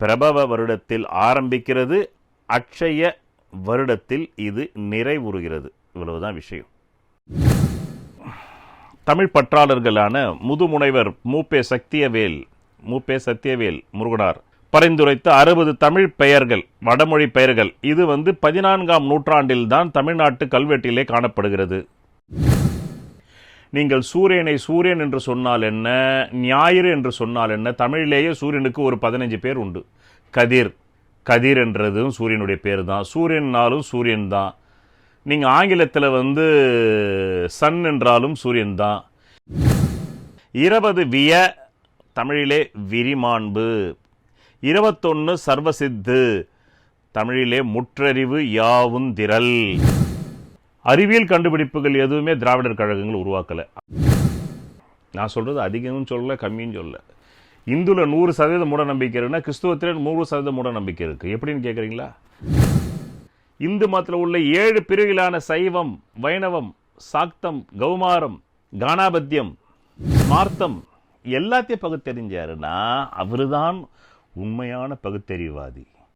பிரபவ வருடத்தில் ஆரம்பிக்கிறது, அட்சய வருடத்தில் இது நிறைவுறுகிறது. இவ்வளவுதான் விஷயம். தமிழ் பற்றாளர்களான முதுமுனைவர் மூப்பே சத்தியவேல் முருகனார் பரிந்துரைத்த 60 தமிழ் பெயர்கள், வடமொழி பெயர்கள், இது 14ஆம் நூற்றாண்டில் தான் தமிழ்நாட்டு கல்வெட்டிலே காணப்படுகிறது. நீங்கள் சூரியனை சூரியன் என்று சொன்னால் என்ன, ஞாயிறு என்று சொன்னால் என்ன, தமிழிலேயே சூரியனுக்கு ஒரு 15 பேர் உண்டு. கதிர் என்றதும் சூரியனுடைய பேர் தான், சூரியன்னாலும் சூரியன் தான். நீங்கள் ஆங்கிலத்தில் சன் என்றாலும் சூரியன் தான். 20 விய, தமிழிலே விரிமாண்பு. 21 சர்வசித்து, தமிழிலே முற்றறிவு யாவுந்திரல். அறிவியல் கண்டுபிடிப்புகள் எதுவுமே திராவிடர் கழகங்கள் உருவாக்கலை. நான் சொல்கிறது அதிகமும் சொல்லலை, கம்மியும் சொல்லலை. இந்துல 100% மூட நம்பிக்கை இருக்குன்னா கிறிஸ்துவத்தில் 100% மூட நம்பிக்கை இருக்குது. எப்படின்னு கேட்குறீங்களா? இந்து மதத்தில் உள்ள 7 பிரிவுகளான சைவம், வைணவம், சாக்தம், கௌமாரம், கானாபத்தியம், ஸ்மார்த்தம் எல்லாத்தையும் பகுத்தறிஞ்சாருன்னா அவருதான் உண்மையான பகுத்தறிவாதி.